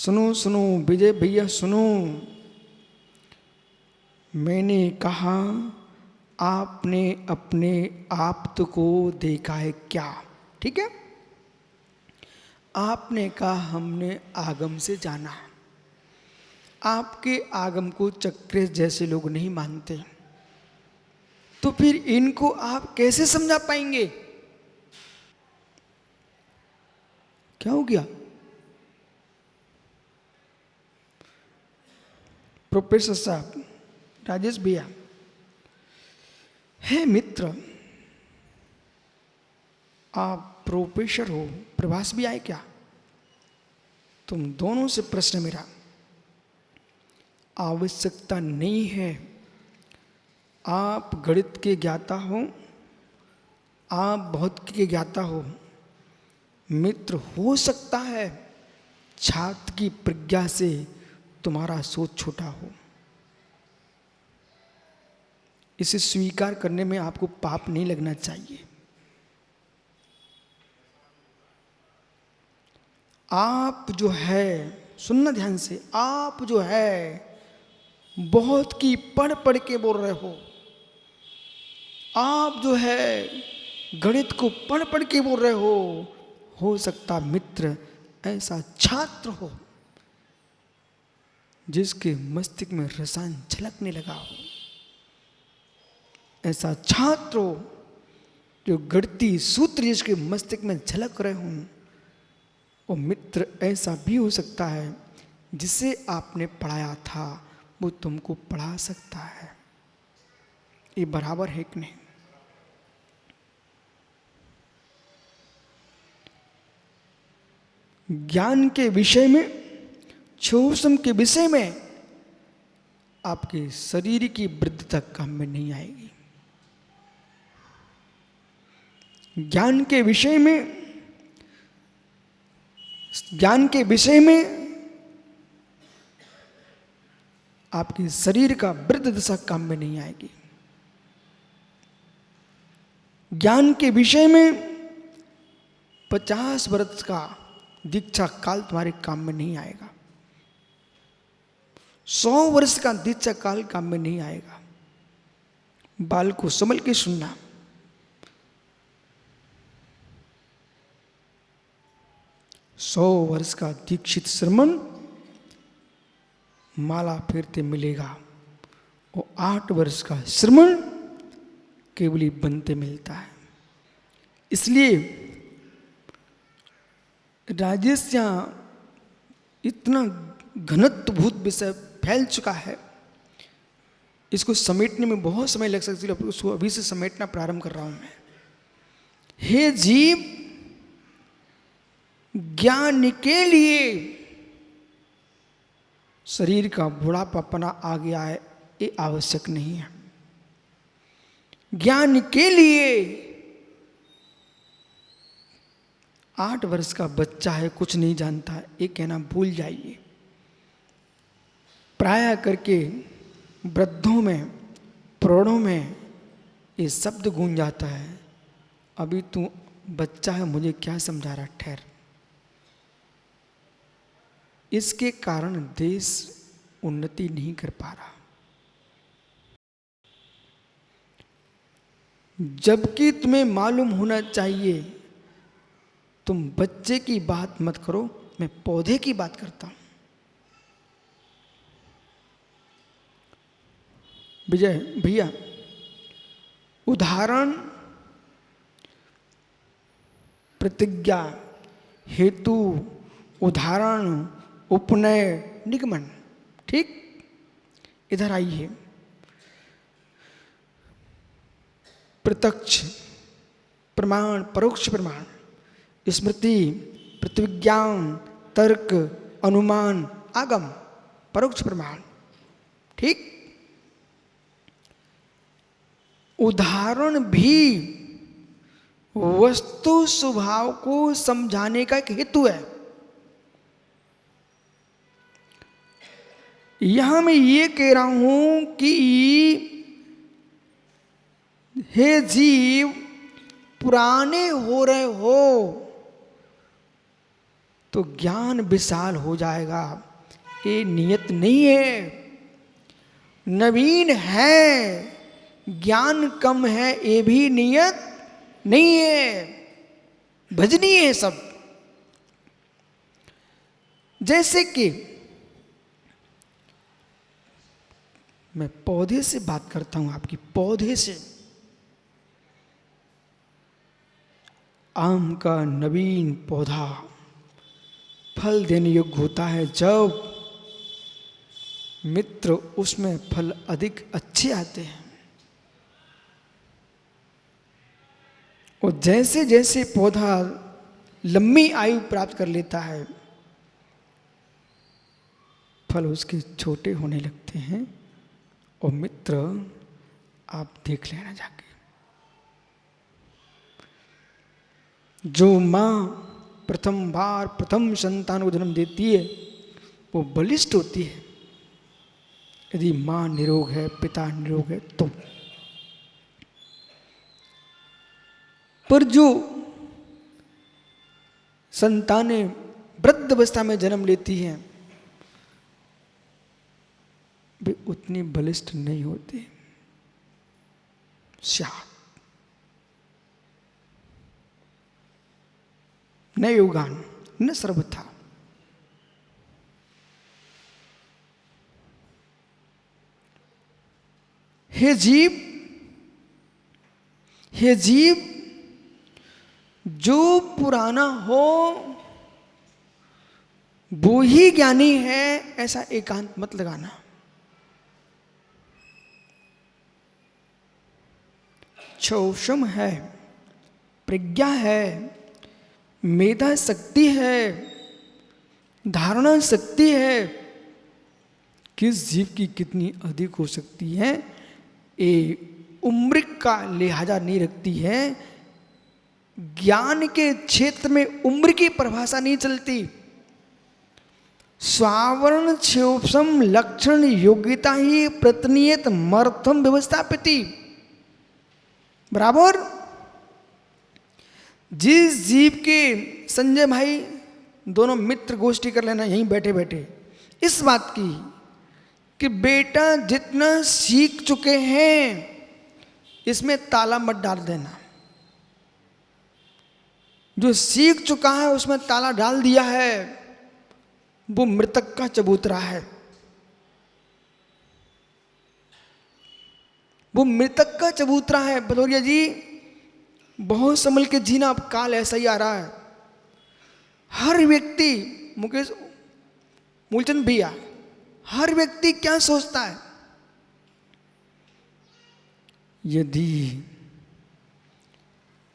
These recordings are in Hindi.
सुनो सुनो विजय भैया सुनो, मैंने कहा आपने अपने आप को देखा है क्या? ठीक है, आपने कहा हमने आगम से जाना। आपके आगम को चक्र जैसे लोग नहीं मानते, तो फिर इनको आप कैसे समझा पाएंगे? क्या हो गया? प्रोफेसर साहब, राजेश भैया, है मित्र, आप प्रोफेसर हो, प्रभास भी आए क्या? तुम दोनों से प्रश्न मेरा, आवश्यकता नहीं है आप गणित के ज्ञाता हो, आप भौतिकी के ज्ञाता हो, मित्र हो सकता है छात्र की प्रज्ञा से तुम्हारा सोच छोटा हो। इसे स्वीकार करने में आपको पाप नहीं लगना चाहिए। आप जो है, सुनना ध्यान से, आप जो है बहुत की पढ़ पढ़ के बोल रहे आप जो है गणित को पढ़ पढ़ के बोल रहे हो सकता मित्र ऐसा छात्र हो जिसके मस्तिष्क में रसायन झलकने लगा हो, ऐसा छात्र हो जो गणितीय सूत्र जिसके मस्तिष्क में झलक रहे हों। वो मित्र ऐसा भी हो सकता है जिसे आपने पढ़ाया था वो तुमको पढ़ा सकता है। ये बराबर है कि नहीं? ज्ञान के विषय में, छोषम के विषय में आपके शरीर की वृद्धि तक काम में नहीं आएगी। ज्ञान के विषय में, ज्ञान के विषय में आपके शरीर का वृद्ध दशा काम में नहीं आएगी। ज्ञान के विषय में 50 वर्ष का दीक्षा काल तुम्हारे काम में नहीं आएगा। 100 वर्ष का दीक्षा काल काम में नहीं आएगा। बाल को संभल के सुनना। सौ वर्ष का दीक्षित श्रमण माला फेरते मिलेगा, और 8 वर्ष का श्रमण केवली बनते मिलता है। इसलिए राजेश यहाँ इतना घनत्वभूत विषय फैल चुका है, इसको समेटने में बहुत समय लग सकता है। उसको अभी से समेटना प्रारंभ कर रहा हूं मैं। हे जीव, ज्ञान के लिए शरीर का बुढ़ापापना आ गया है, ये आवश्यक नहीं है। ज्ञान के लिए 8 वर्ष का बच्चा है, कुछ नहीं जानता है, ये कहना भूल जाइए। प्राय करके वृद्धों में, प्रौढ़ों में ये शब्द गूंज जाता है, अभी तू बच्चा है, मुझे क्या समझा रहा, ठहर। इसके कारण देश उन्नति नहीं कर पा रहा। जबकि तुम्हें मालूम होना चाहिए, तुम बच्चे की बात मत करो, मैं पौधे की बात करता हूं। विजय भैया, उदाहरण, प्रतिज्ञा, हेतु, उदाहरण, उपनय, निगमन, ठीक? इधर आइए। प्रत्यक्ष प्रमाण, परोक्ष प्रमाण, स्मृति, प्रतिविज्ञान, तर्क, अनुमान, आगम, परोक्ष प्रमाण, ठीक? उदाहरण भी वस्तु स्वभाव को समझाने का एक हेतु है। यहां मैं ये कह रहा हूं कि हे जीव, पुराने हो रहे हो, तो ज्ञान विशाल हो जाएगा। ये नियत नहीं है, नवीन है, ज्ञान कम है, ये भी नियत नहीं है, भजनीय है सब। जैसे कि मैं पौधे से बात करता हूं, आपकी पौधे से। आम का नवीन पौधा फल देने योग्य होता है जब मित्र उसमें फल अधिक अच्छे आते हैं। और जैसे जैसे पौधा लंबी आयु प्राप्त कर लेता है, फल उसके छोटे होने लगते हैं। और मित्र, आप देख लेना जाके, जो माँ प्रथम बार प्रथम संतान को जन्म देती है वो बलिष्ठ होती है, यदि माँ निरोग है, पिता निरोग है तो। पर जो संतानें वृद्ध अवस्था में जन्म लेती हैं वे उतनी बलिष्ठ नहीं होती। शायद न योगान न सर्वथा। हे जीव, जो पुराना हो वो ही ज्ञानी है, ऐसा एकांत मत लगाना। क्षौषम है, प्रज्ञा है, मेधा शक्ति है, धारणा शक्ति है, किस जीव की कितनी अधिक हो सकती है ये उम्र का लिहाजा नहीं रखती है। ज्ञान के क्षेत्र में उम्र की परिभाषा नहीं चलती। स्वावरण क्षोभम लक्षण योग्यता ही प्रतिनियत मर्थम व्यवस्थापिति। बराबर। जिस जीव के, संजय भाई दोनों मित्र गोष्ठी कर लेना यहीं बैठे बैठे, इस बात की कि बेटा जितना सीख चुके हैं इसमें ताला मत डाल देना। जो सीख चुका है उसमें ताला डाल दिया है वो मृतक का चबूतरा है। वो मृतक का चबूतरा है। भदौरिया जी बहुत संभल के जीना, अब काल ऐसा ही आ रहा है। हर व्यक्ति, मुकेश मूलचंद भैया, हर व्यक्ति क्या सोचता है, यदि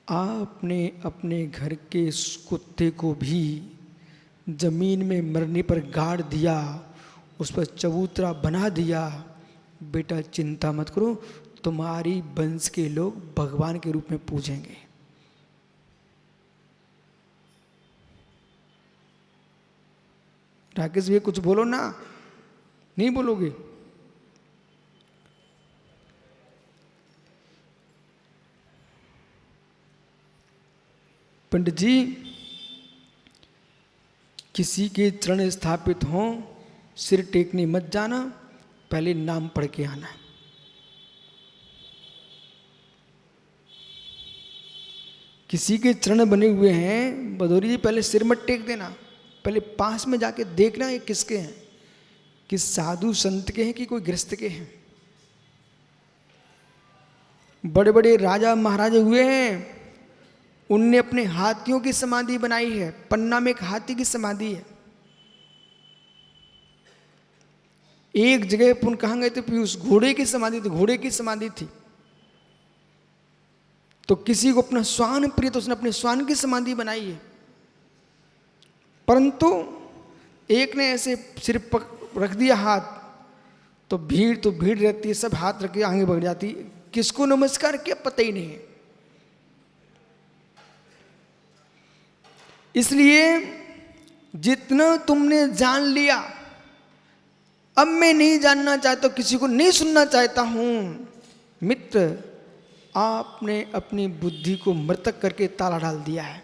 आपने अपने घर के कुत्ते को भी जमीन में मरने पर गाड़ दिया, उस पर चबूतरा बना दिया, बेटा चिंता मत करो, तुम्हारी वंश के लोग भगवान के रूप में पूजेंगे। राकेश भैया कुछ बोलो ना, नहीं बोलोगे? पंडित जी, किसी के चरण स्थापित हों, सिर टेकने मत जाना, पहले नाम पढ़ के आना। किसी के चरण बने हुए हैं भदौरी जी, पहले सिर मत टेक देना, पहले पास में जाके देखना ये किसके हैं, कि साधु संत के हैं कि कोई गृहस्थ के हैं। बड़े बड़े राजा महाराजा हुए हैं, उनने अपने हाथियों की समाधि बनाई है। पन्ना में एक हाथी की समाधि है। एक जगह पुन कहाँ गए थे, उस घोड़े की समाधि थी, घोड़े की समाधि थी। तो किसी को अपना श्वान प्रिय, तो उसने अपने श्वान की समाधि बनाई है। परंतु एक ने ऐसे सिर पर रख दिया हाथ, तो भीड़ रहती है, सब हाथ रख के आगे बढ़ जाती, किसको नमस्कार किया पता ही नहीं है। इसलिए जितना तुमने जान लिया, अब मैं नहीं जानना चाहता, किसी को नहीं सुनना चाहता हूं। मित्र, आपने अपनी बुद्धि को मृतक करके ताला डाल दिया है।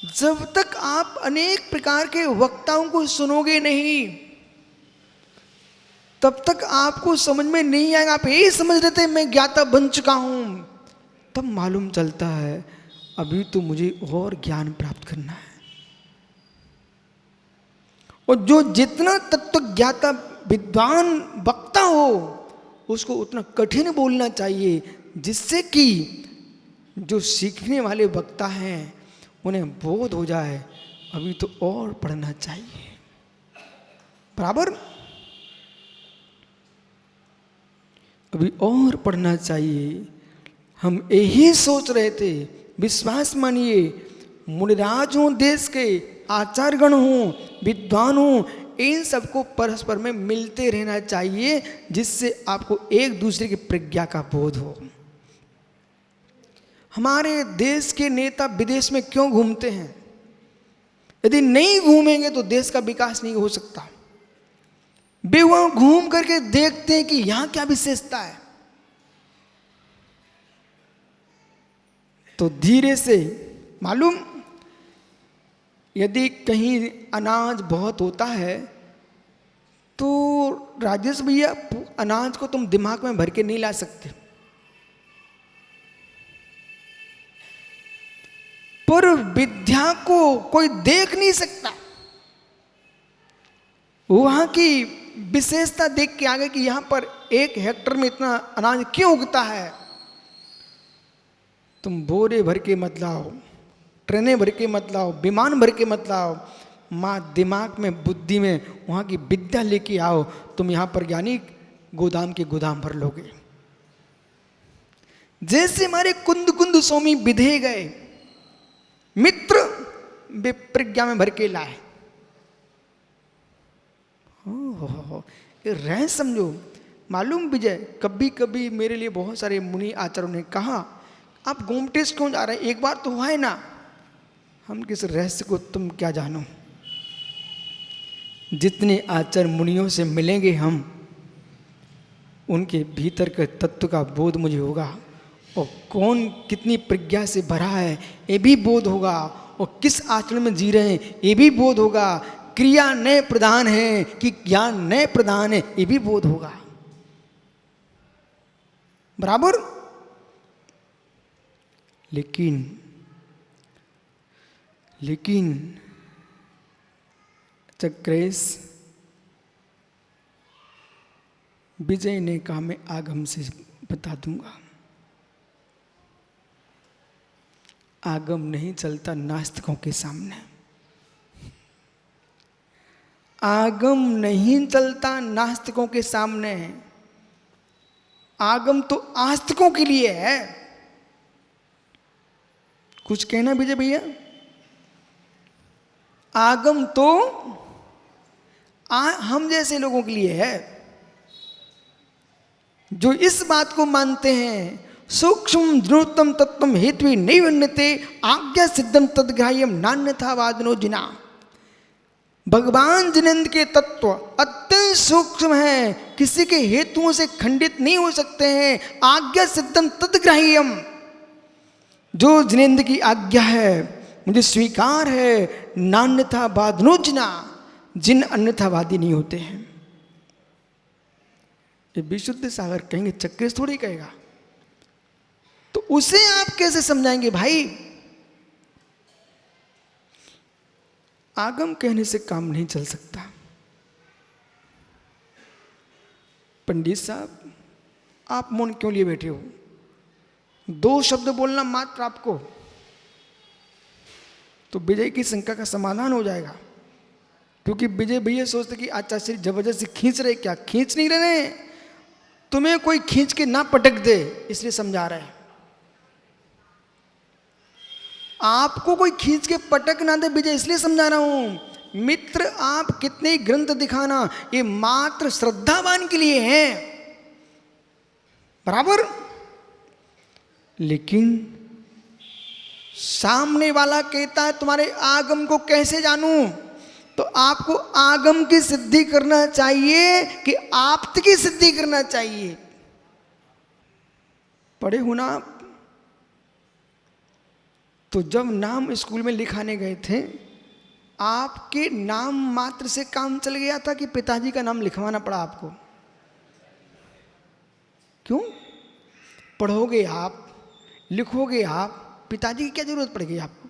जब तक आप अनेक प्रकार के वक्ताओं को सुनोगे नहीं, तब तक आपको समझ में नहीं आएगा। आप यही समझ रहे थे मैं ज्ञाता बन चुका हूं, तब मालूम चलता है अभी तो मुझे और ज्ञान प्राप्त करना है। और जो जितना तत्व ज्ञाता विद्वान वक्ता हो उसको उतना कठिन बोलना चाहिए, जिससे कि जो सीखने वाले वक्ता हैं उन्हें बोध हो जाए अभी तो और पढ़ना चाहिए। बराबर, अभी और पढ़ना चाहिए। हम यही सोच रहे थे। विश्वास मानिए, मुनिराज हों, देश के आचार्यगण हों, विद्वान हों, इन सबको परस्पर में मिलते रहना चाहिए, जिससे आपको एक दूसरे की प्रज्ञा का बोध हो। हमारे देश के नेता विदेश में क्यों घूमते हैं? यदि नहीं घूमेंगे तो देश का विकास नहीं हो सकता। वे वहां घूम करके देखते हैं कि यहां क्या विशेषता है, तो धीरे से मालूम, यदि कहीं अनाज बहुत होता है तो राजेश भैया अनाज को तुम दिमाग में भर के नहीं ला सकते, पर विद्या को कोई देख नहीं सकता। वहां की विशेषता देख के आगे कि यहां पर 1 हेक्टर में इतना अनाज क्यों उगता है। तुम बोरे भर के मत लाओ, ट्रेनें भर के मत लाओ, विमान भर के मत लाओ, माँ दिमाग में, बुद्धि में वहाँ की विद्या लेके आओ। तुम यहाँ पर ज्ञानी गोदाम के गोदाम भर लोगे। जैसे हमारे कुंद कुंद स्वामी विधे गए, मित्र वे प्रज्ञा में भर के लाए। रह समझो। मालूम विजय, कभी कभी मेरे लिए बहुत सारे मुनि आचार्यों ने कहा आप गोमटेश क्यों जा रहे हैं, एक बार तो हुआ है ना। हम किस रहस्य को तुम क्या जानो। जितने आचार्य मुनियों से मिलेंगे हम, उनके भीतर के तत्व का बोध मुझे होगा, और कौन कितनी प्रज्ञा से भरा है ये भी बोध होगा, और किस आचरण में जी रहे हैं ये भी बोध होगा, क्रिया नए प्रधान है कि ज्ञान नए प्रधान है ये भी बोध होगा। बराबर। लेकिन चक्रेश विजय ने कहा मैं आगम से बता दूंगा। आगम नहीं चलता नास्तिकों के सामने, आगम नहीं चलता नास्तिकों के सामने। आगम तो आस्तिकों के लिए है। कुछ कहना विजय भैया? आगम तो हम जैसे लोगों के लिए है, जो इस बात को मानते हैं सूक्ष्म द्रुतम तत्वम हेतु नैवन्यते आज्ञा सिद्धम तद्ग्राह्यम नान्यथा वादनो जिना। भगवान जिनेन्द्र के तत्व अत्यंत सूक्ष्म है, किसी के हेतुओं से खंडित नहीं हो सकते हैं। आज्ञा सिद्धम तद्ग्राह्यम, जो जिनेन्द्र की आज्ञा है मुझे स्वीकार है। नान्यथा वादनो जिना, जिन अन्यथावादी नहीं होते हैं। ये विशुद्ध सागर कहेंगे, चक्रेश थोड़ी कहेगा। तो उसे आप कैसे समझाएंगे भाई? आगम कहने से काम नहीं चल सकता। पंडित साहब आप मौन क्यों लिए बैठे हो? 2 शब्द बोलना मात्र आपको, तो विजय की शंका का समाधान हो जाएगा। क्योंकि विजय भैया सोचते कि आचार्य जबरदस्ती खींच रहे, क्या खींच नहीं रहे, तुम्हें कोई खींच के ना पटक दे इसलिए समझा रहे हैं। आपको कोई खींच के पटक ना दे विजय इसलिए समझा रहा हूं। मित्र आप कितने ग्रंथ दिखाना, ये मात्र श्रद्धावान के लिए है। बराबर। लेकिन सामने वाला कहता है तुम्हारे आगम को कैसे जानूं, तो आपको आगम की सिद्धि करना चाहिए कि आप्त की सिद्धि करना चाहिए। पढ़े हो ना आप? तो जब नाम स्कूल में लिखाने गए थे, आपके नाम मात्र से काम चल गया था कि पिताजी का नाम लिखवाना पड़ा आपको? क्यों? पढ़ोगे आप, लिखोगे आप, पिताजी की क्या जरूरत पड़ेगी आपको?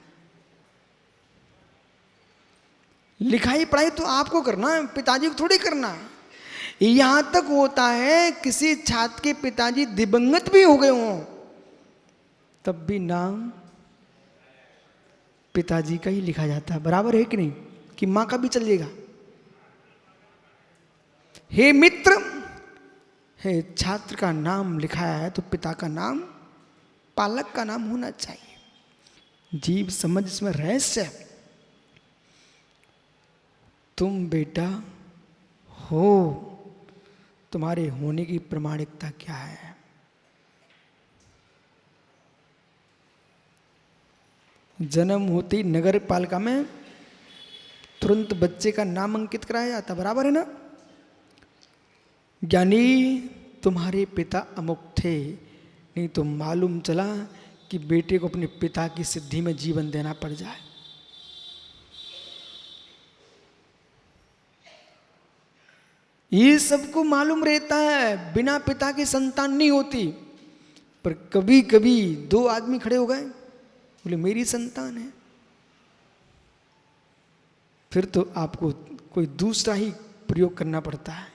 लिखाई पढ़ाई तो आपको करना है, पिताजी को थोड़ी करना है। यहां तक होता है किसी छात्र के पिताजी दिवंगत भी हो गए हों, तब भी नाम पिताजी का ही लिखा जाता है। बराबर है कि नहीं? कि मां का भी चलिएगा? हे मित्र, हे छात्र का नाम लिखाया है तो पिता का नाम, पालक का नाम होना चाहिए। जीव समझ इसमें रहस्य है। तुम बेटा हो, तुम्हारे होने की प्रामाणिकता क्या है? जन्म होते ही नगर पालिका में तुरंत बच्चे का नाम अंकित कराया जाता, बराबर है ना? ज्ञानी तुम्हारे पिता अमुक थे, नहीं तो मालूम चला कि बेटे को अपने पिता की सिद्धि में जीवन देना पड़ जाए। ये सबको मालूम रहता है, बिना पिता की संतान नहीं होती। पर कभी कभी दो आदमी खड़े हो गए, बोले मेरी संतान है, फिर तो आपको कोई दूसरा ही प्रयोग करना पड़ता है।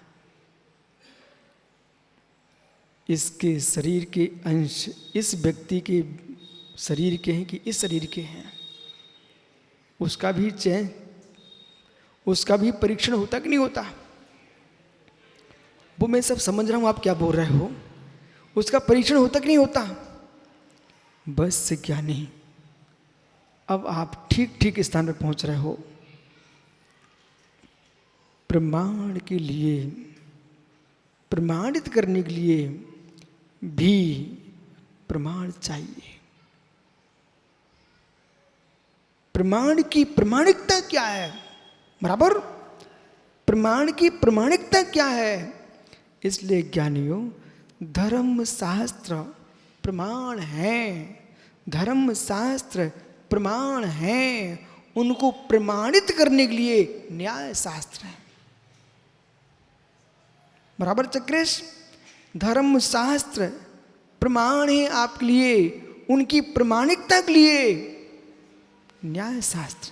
इसके शरीर के अंश इस व्यक्ति के शरीर के हैं कि इस शरीर के हैं, उसका भी चयन, उसका भी परीक्षण होता कि नहीं होता? वो मैं सब समझ रहा हूं, आप क्या बोल रहे हो। उसका परीक्षण होता कि नहीं होता? बस से क्या नहीं, अब आप ठीक ठीक स्थान पर पहुंच रहे हो। प्रमाण के लिए, प्रमाणित करने के लिए भी प्रमाण चाहिए। प्रमाण की प्रमाणिकता क्या है? बराबर, प्रमाण की प्रमाणिकता क्या है? इसलिए ज्ञानियों, धर्म शास्त्र प्रमाण है, धर्म शास्त्र प्रमाण है। उनको प्रमाणित करने के लिए न्याय शास्त्र है। बराबर चक्रेश? धर्म शास्त्र प्रमाण है आपके लिए, उनकी प्रमाणिकता के लिए न्याय शास्त्र।